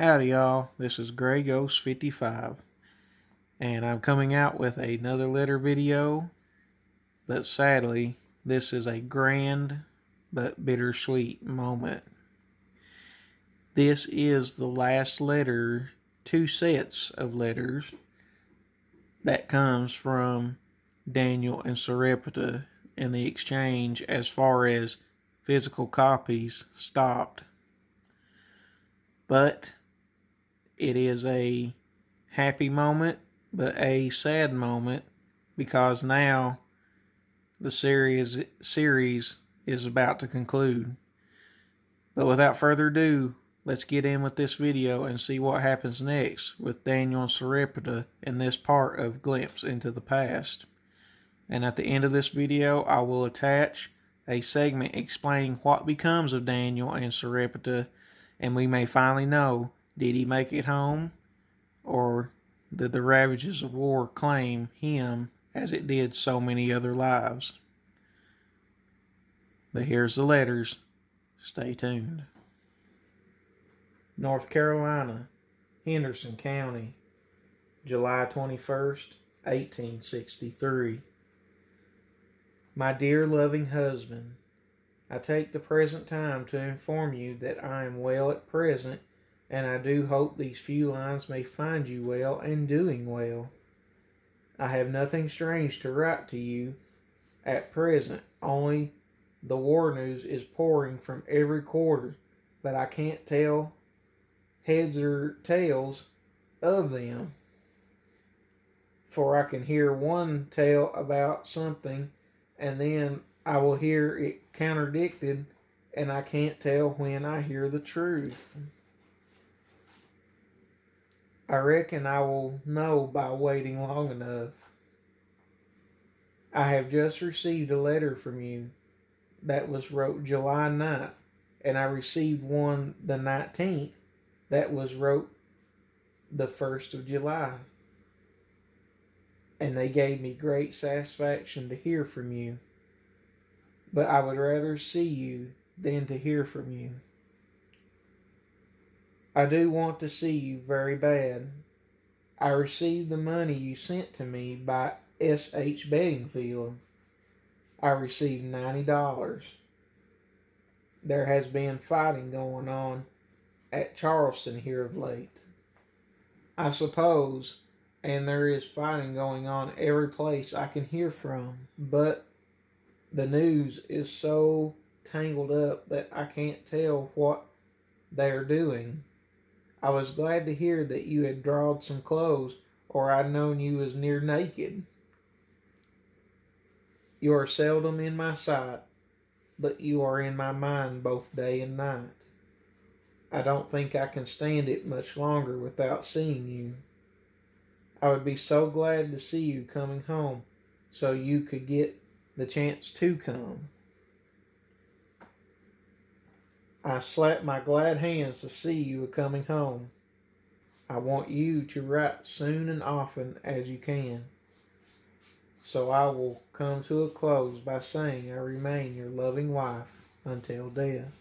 Howdy y'all, this is Grey Ghost 55 and I'm coming out with another letter video, but sadly this is a grand but bittersweet moment. This is the last letter, two sets of letters that comes from Daniel and Sarepta, and the exchange as far as physical copies stopped. But it is a happy moment, but a sad moment, because now the series is about to conclude. But without further ado, let's get in with this video and see what happens next with Daniel and Sarepta in this part of Glimpse into the Past. And at the end of this video, I will attach a segment explaining what becomes of Daniel and Sarepta, and we may finally know, did he make it home, or did the ravages of war claim him as it did so many other lives? But here's the letters. Stay tuned. North Carolina, Henderson County, July 21st, 1863. My dear loving husband, I take the present time to inform you that I am well at present, and I do hope these few lines may find you well and doing well. I have nothing strange to write to you at present, only the war news is pouring from every quarter, but I can't tell heads or tails of them, for I can hear one tale about something, and then I will hear it contradicted, and I can't tell when I hear the truth. I reckon I will know by waiting long enough. I have just received a letter from you that was wrote July 9th, and I received one the 19th that was wrote the 1st of July. And they gave me great satisfaction to hear from you. But I would rather see you than to hear from you. I do want to see you very bad. I received the money you sent to me by S.H. Bedingfield. I received $90. There has been fighting going on at Charleston here of late, I suppose, and there is fighting going on every place I can hear from, but the news is so tangled up that I can't tell what they are doing. I was glad to hear that you had drawed some clothes, or I'd known you was near naked. You are seldom in my sight, but you are in my mind both day and night. I don't think I can stand it much longer without seeing you. I would be so glad to see you coming home, so you could get the chance to come. I slap my glad hands to see you coming home. I want you to write soon and often as you can. So I will come to a close by saying I remain your loving wife until death.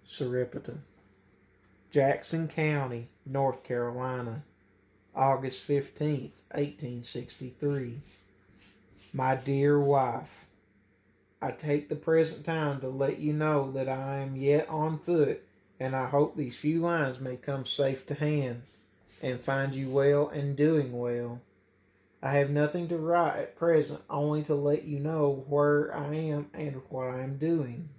Sarepta. Jackson County, North Carolina, August 15th, 1863. My dear wife, I take the present time to let you know that I am yet on foot, and I hope these few lines may come safe to hand, and find you well and doing well. I have nothing to write at present, only to let you know where I am and what I am doing.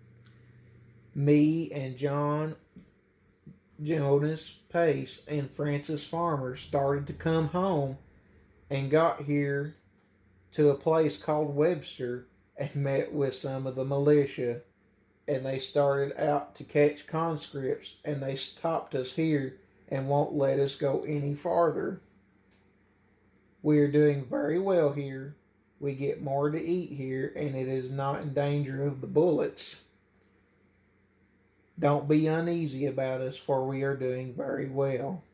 Me and John Jonas Pace and Francis Farmer started to come home and got here to a place called Webster and met with some of the militia, and they started out to catch conscripts, and they stopped us here and won't let us go any farther. We are doing very well here. We get more to eat here, and it is not in danger of the bullets. Don't be uneasy about us, for we are doing very well.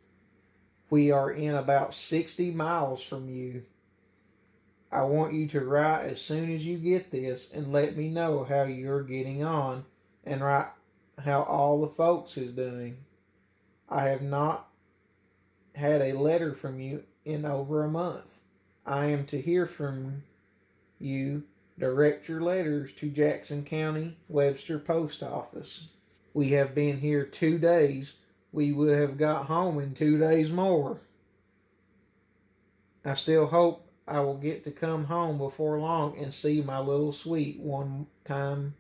We are in about 60 miles from you. I want you to write as soon as you get this and let me know how you're getting on, and write how all the folks is doing. I have not had a letter from you in over a month. I am to hear from you. Direct your letters to Jackson County, Webster Post Office. We have been here 2 days. We would have got home in 2 days more. I still hope I will get to come home before long and see my little sweet one time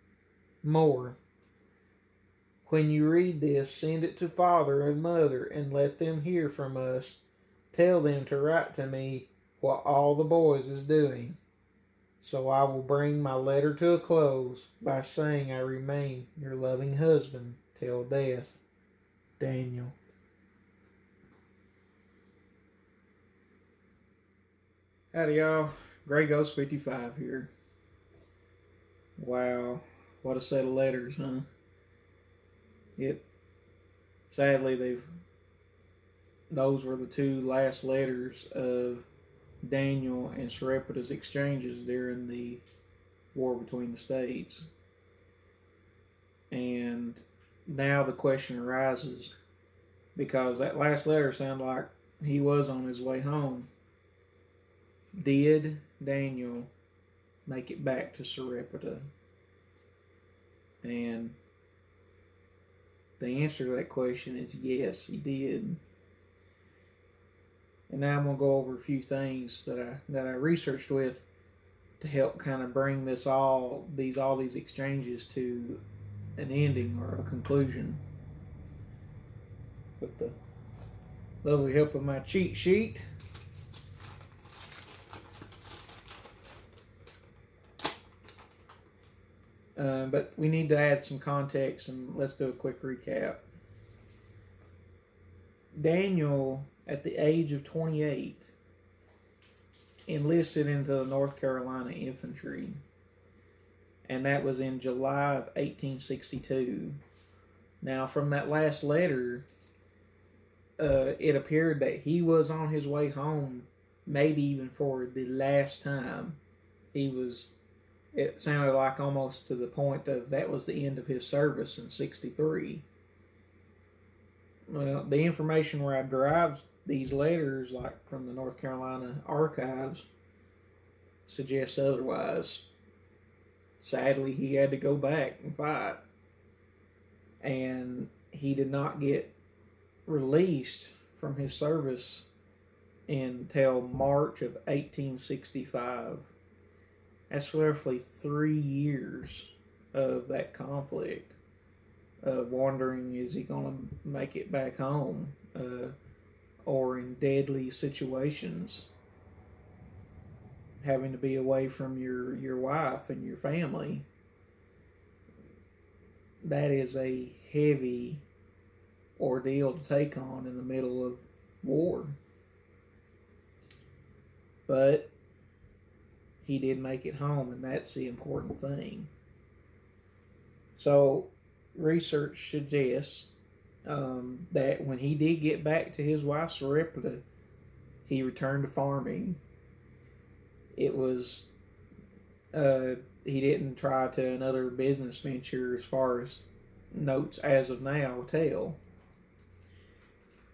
more. When you read this, send it to father and mother and let them hear from us. Tell them to write to me what all the boys is doing. So I will bring my letter to a close by saying I remain your loving husband till death. Daniel. Howdy, y'all. Gray Ghost 55 here. Wow, what a set of letters, huh? Sadly, those were the two last letters of Daniel and Sarepta's exchanges during the war between the states. And now the question arises, because that last letter sounded like he was on his way home. Did Daniel make it back to Sarepta? And the answer to that question is yes, he did. And now I'm gonna go over a few things that I researched with to help kind of bring all these exchanges to an ending or a conclusion. With the lovely help of my cheat sheet. But we need to add some context, and let's do a quick recap. Daniel, at the age of 28, enlisted into the North Carolina Infantry, and that was in July of 1862. Now, from that last letter, it appeared that he was on his way home, maybe even for the last time. It sounded like almost to the point of that was the end of his service in 63. Well, the information where I derived these letters, like from the North Carolina archives, suggests otherwise. Sadly, he had to go back and fight. And he did not get released from his service until March of 1865. That's roughly 3 years of that conflict, wondering, is he going to make it back home, or in deadly situations, having to be away from your wife and your family. That is a heavy ordeal to take on in the middle of war. But he did make it home, and that's the important thing. So, research suggests that when he did get back to his wife Sarepta, he returned to farming. It was he didn't try to another business venture, as far as notes as of now tell.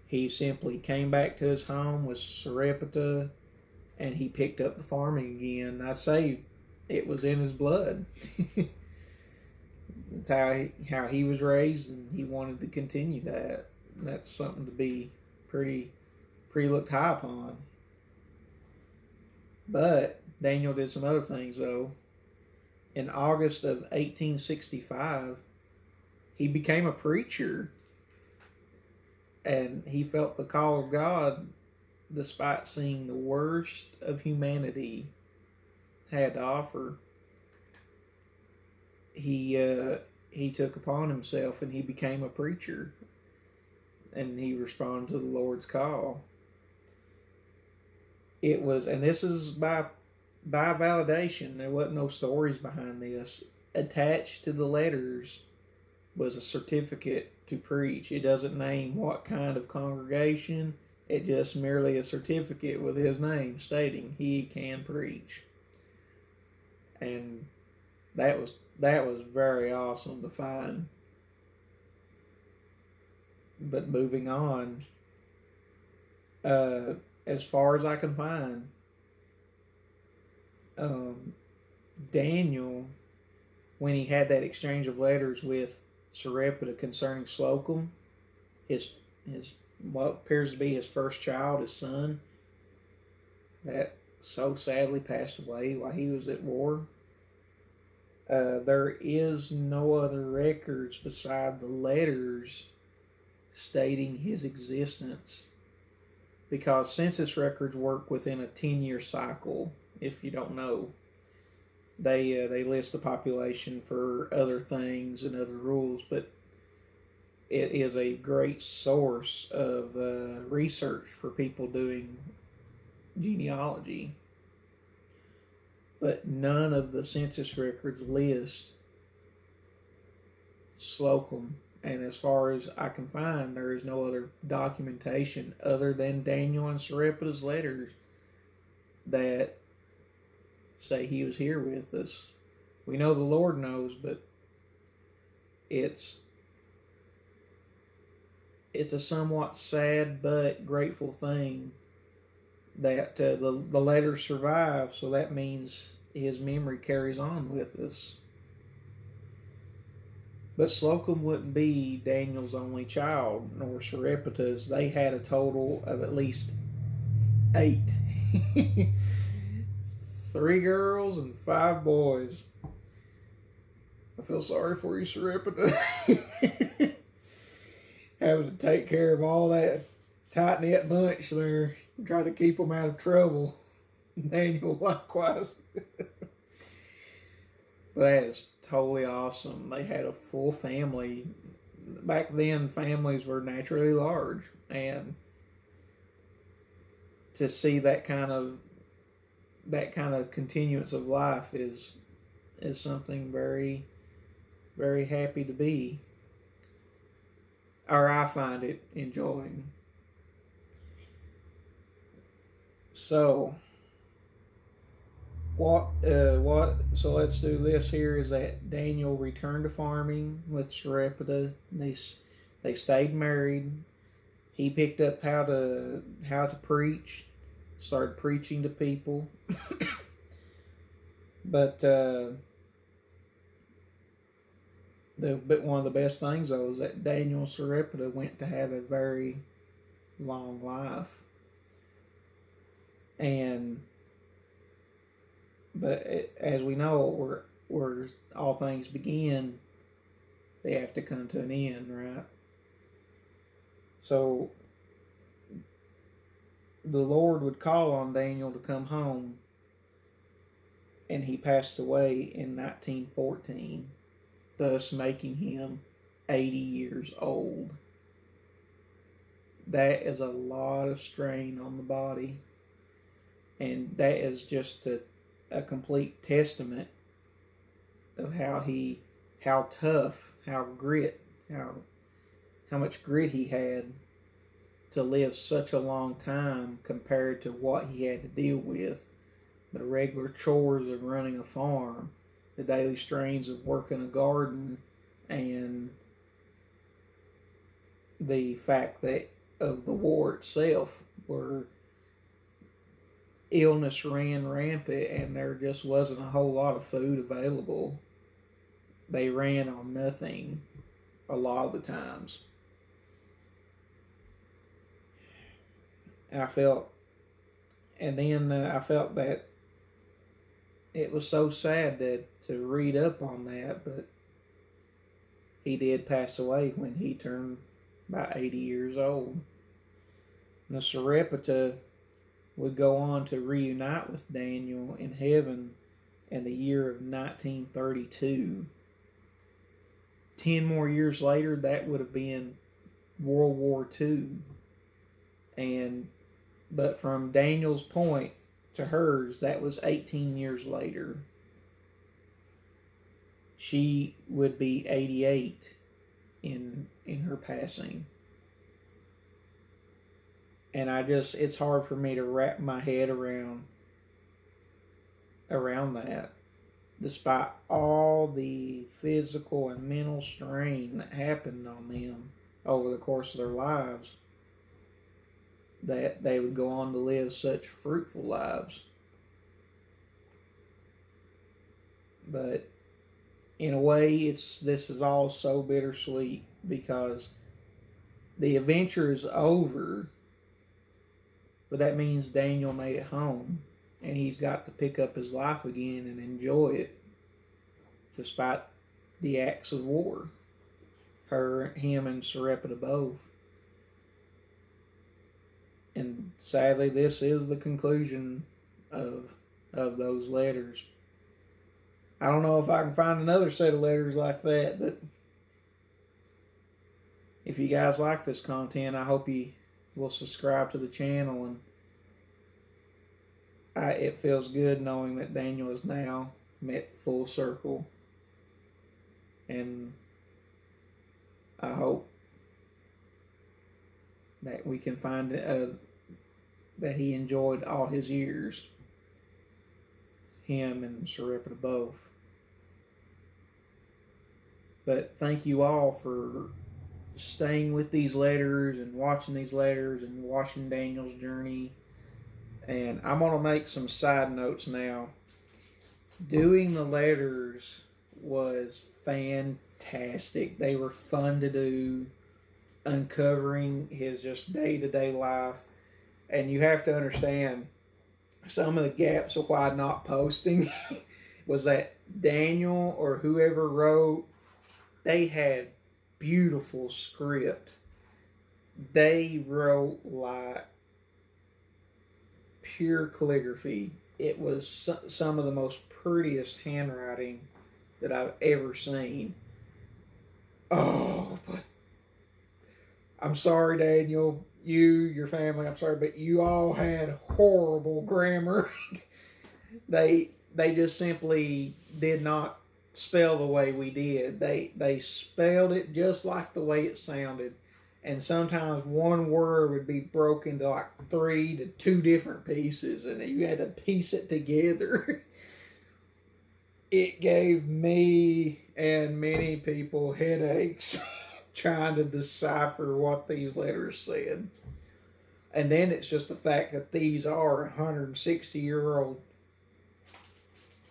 He simply came back to his home with Sarepta, and he picked up the farming again. I say it was in his blood. It's how he was raised, and he wanted to continue that. That's something to be pretty looked high upon. But Daniel did some other things, though. In August of 1865, he became a preacher, and he felt the call of God, despite seeing the worst of humanity had to offer. He took upon himself, and he became a preacher, and he responded to the Lord's call. It was, and this is by validation. There wasn't no stories behind this. Attached to the letters was a certificate to preach. It doesn't name what kind of congregation. It just merely a certificate with his name stating he can preach. And that was very awesome to find. But moving on, as far as I can find, um, Daniel, when he had that exchange of letters with Sarepta concerning Slocum, his what appears to be his first child, his son, that so sadly passed away while he was at war. There is no other records beside the letters stating his existence, because census records work within a 10-year cycle. If you don't know, they list the population for other things and other rules, but it is a great source of research for people doing genealogy. But none of the census records list Slocum, and as far as I can find, there is no other documentation other than Daniel and Sarepta's letters that say he was here with us. We know the Lord knows, but it's a somewhat sad but grateful thing that the letters survive, so that means his memory carries on with us. But Slocum wouldn't be Daniel's only child, nor Sarepta's. They had a total of at least 8. 3 girls and 5 boys. I feel sorry for you, Sarepta. Having to take care of all that tight-knit bunch there, try to keep them out of trouble. Daniel likewise. But that is totally awesome. They had a full family. Back then, families were naturally large, and to see that kind of continuance of life is something very, very happy to be, or I find it enjoying. So so let's do this here is that Daniel returned to farming with Sarepta. They stayed married. He picked up how to preach, started preaching to people. But one of the best things though is that Daniel and Sarepta went to have a very long life. But as we know, where all things begin, they have to come to an end, right? So the Lord would call on Daniel to come home, and he passed away in 1914, thus making him 80 years old. That is a lot of strain on the body, and that is just a complete testament of how tough, how much grit he had to live such a long time compared to what he had to deal with. The regular chores of running a farm, the daily strains of working a garden, and the fact that of the war itself, where illness ran rampant and there just wasn't a whole lot of food available. They ran on nothing a lot of the times. I felt that it was so sad to read up on that, but he did pass away when he turned about 80 years old. The Sarepta would go on to reunite with Daniel in heaven in the year of 1932. 10 more years later, that would have been World War II. But from Daniel's point to hers, that was 18 years later. She would be 88 in her passing. And it's hard for me to wrap my head around that. Despite all the physical and mental strain that happened on them over the course of their lives, that they would go on to live such fruitful lives. But in a way, this is all so bittersweet because the adventure is over, but that means Daniel made it home, and he's got to pick up his life again and enjoy it, despite the acts of war. Him and Sarepta both. And sadly, this is the conclusion of those letters. I don't know if I can find another set of letters like that, but if you guys like this content, I hope you will subscribe to the channel. And it feels good knowing that Daniel is now met full circle. And I hope that we can find that he enjoyed all his years, him and Sarepta both. But thank you all for staying with these letters and watching these letters and watching Daniel's journey. And I'm going to make some side notes now. Doing the letters was fantastic. They were fun to do, uncovering his just day-to-day life. And you have to understand, some of the gaps of why not posting was that Daniel or whoever wrote, they had beautiful script. They wrote like pure calligraphy. It was some of the most prettiest handwriting that I've ever seen. Oh, but I'm sorry, Daniel. Your family, I'm sorry, but you all had horrible grammar. They just simply did not spell the way we did. They spelled it just like the way it sounded. And sometimes one word would be broken to like 3 to 2 different pieces, and you had to piece it together. It gave me and many people headaches trying to decipher what these letters said. And then it's just the fact that these are 160-year-old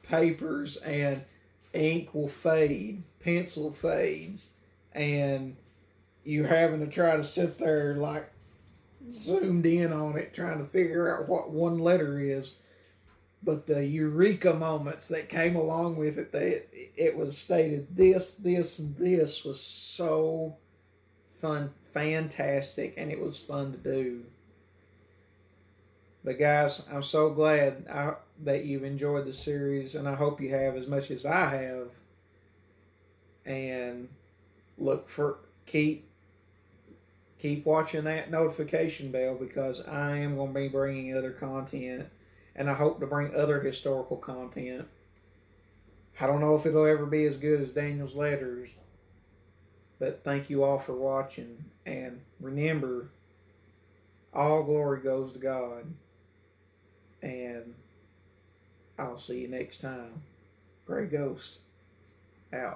papers, and ink will fade, pencil fades, and you're having to try to sit there like zoomed in on it trying to figure out what one letter is. But the eureka moments that came along with it, it was stated this, and this was so fun, fantastic, and it was fun to do. But guys, I'm so glad that you've enjoyed the series, and I hope you have as much as I have. And keep watching that notification bell, because I am going to be bringing other content, and I hope to bring other historical content. I don't know if it'll ever be as good as Daniel's letters, but thank you all for watching. And remember, all glory goes to God. And I'll see you next time. Gray Ghost, out.